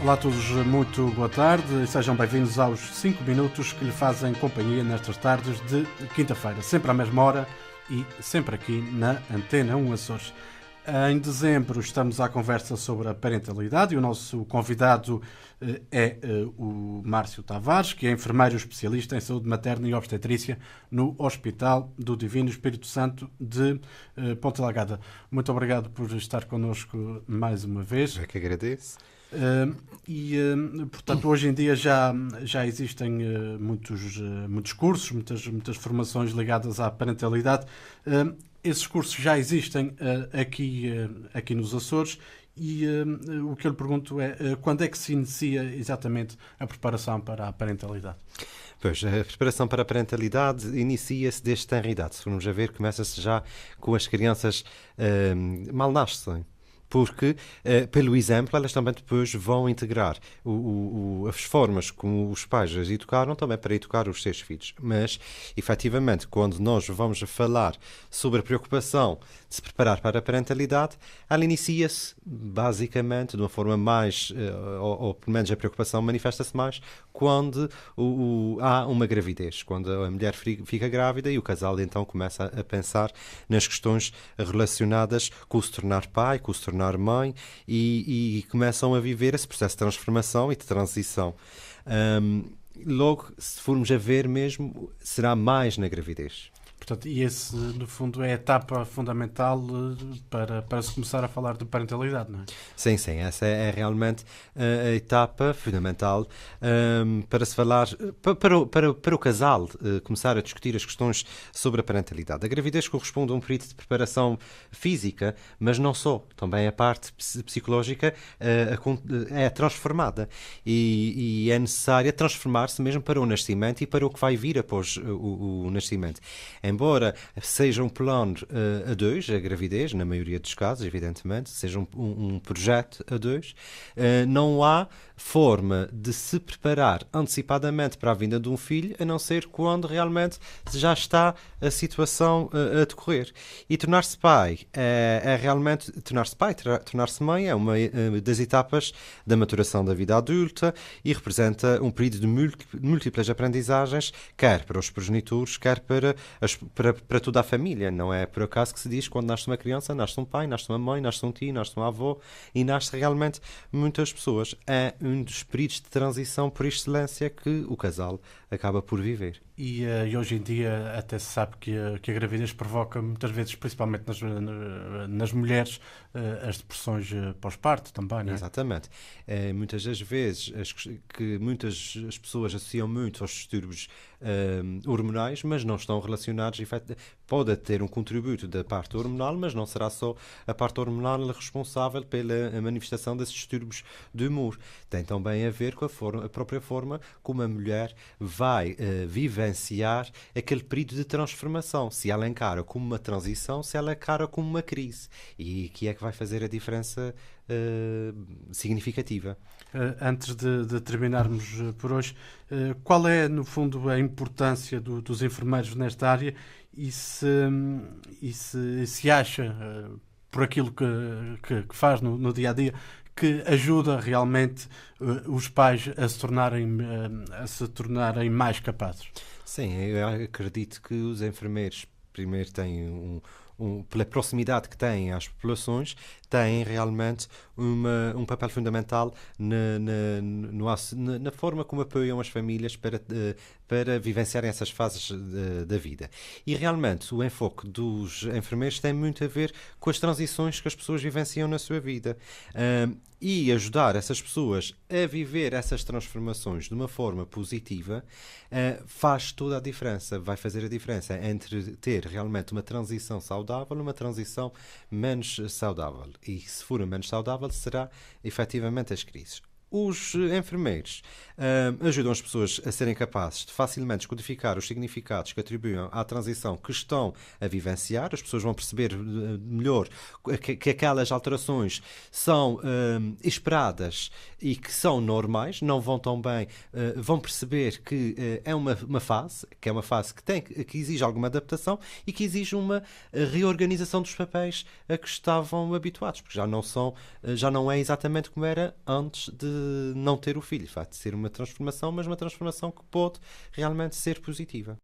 Olá a todos, muito boa tarde e sejam bem-vindos aos 5 minutos que lhe fazem companhia nestas tardes de quinta-feira, sempre à mesma hora e sempre aqui na Antena 1 Açores. Em dezembro estamos à conversa sobre a parentalidade e o nosso convidado é o Márcio Tavares, que é enfermeiro especialista em saúde materna e obstetrícia no Hospital do Divino Espírito Santo de Ponta Lagada. Muito obrigado por estar connosco mais uma vez. Eu que agradeço. Portanto, hoje em dia já existem muitos cursos, muitas formações ligadas à parentalidade. Esses cursos já existem aqui nos Açores e o que eu lhe pergunto é quando é que se inicia exatamente a preparação para a parentalidade? Pois, a preparação para a parentalidade inicia-se desde tenra idade. Se formos a ver, começa-se já com as crianças mal nascem. Porque, pelo exemplo, elas também depois vão integrar as formas como os pais as educaram também para educar os seus filhos. Mas, efetivamente, quando nós vamos falar sobre a preocupação de se preparar para a parentalidade, ela inicia-se, basicamente, de uma forma mais, ou pelo menos a preocupação manifesta-se mais, quando há uma gravidez, quando a mulher fica grávida e o casal então começa a pensar nas questões relacionadas com o se tornar pai, com o se tornar mãe e começam a viver esse processo de transformação e de transição. Logo, se formos a ver mesmo, será mais na gravidez. Portanto, e esse, no fundo, é a etapa fundamental para se começar a falar de parentalidade, não é? Sim, essa é realmente a etapa fundamental para se falar, para o casal começar a discutir as questões sobre a parentalidade. A gravidez corresponde a um período de preparação física, mas não só. Também a parte psicológica é transformada e é necessária transformar-se mesmo para o nascimento e para o que vai vir após o nascimento. Embora seja um plano a dois, a gravidez, na maioria dos casos, evidentemente, seja um projeto a dois, não há forma de se preparar antecipadamente para a vinda de um filho, a não ser quando realmente já está a situação a decorrer. E tornar-se pai é realmente, tornar-se pai, tornar-se mãe é uma das etapas da maturação da vida adulta e representa um período de múltiplas aprendizagens, quer para os progenitores, quer para toda a família. Não é por acaso que se diz que quando nasce uma criança, nasce um pai, nasce uma mãe, nasce um tio, nasce um avô e nasce realmente muitas pessoas. É um dos períodos de transição por excelência que o casal acaba por viver. E hoje em dia até se sabe que a gravidez provoca muitas vezes, principalmente nas mulheres, as depressões pós-parto também, não é? Exatamente. Muitas das vezes que muitas as pessoas associam muito aos distúrbios hormonais, mas não estão relacionados. Pode ter um contributo da parte hormonal, mas não será só a parte hormonal responsável pela manifestação desses distúrbios de humor. Tem também a ver com a própria forma como a mulher vai vivenciar aquele período de transformação. Se ela encara como uma transição, se ela encara como uma crise. E que é que vai fazer a diferença significativa. Antes de terminarmos por hoje, qual é, no fundo, a importância dos enfermeiros nesta área e se acha, por aquilo que faz no dia-a-dia, que ajuda realmente os pais a se tornarem mais capazes? Sim, eu acredito que os enfermeiros primeiro têm pela proximidade que têm às populações, têm realmente um papel fundamental na forma como apoiam as famílias para vivenciarem essas fases da vida. E realmente o enfoque dos enfermeiros tem muito a ver com as transições que as pessoas vivenciam na sua vida. E ajudar essas pessoas a viver essas transformações de uma forma positiva faz toda a diferença, vai fazer a diferença entre ter realmente uma transição saudável e uma transição menos saudável. E se for menos saudável, será efetivamente as crises. Os enfermeiros ajudam as pessoas a serem capazes de facilmente descodificar os significados que atribuem à transição que estão a vivenciar. As pessoas vão perceber melhor que aquelas alterações são esperadas e que são normais, não vão tão bem, vão perceber que é uma fase, que é uma fase que exige alguma adaptação e que exige uma reorganização dos papéis a que estavam habituados, porque já não é exatamente como era antes não ter o filho, o facto de ser uma transformação, mas uma transformação que pode realmente ser positiva.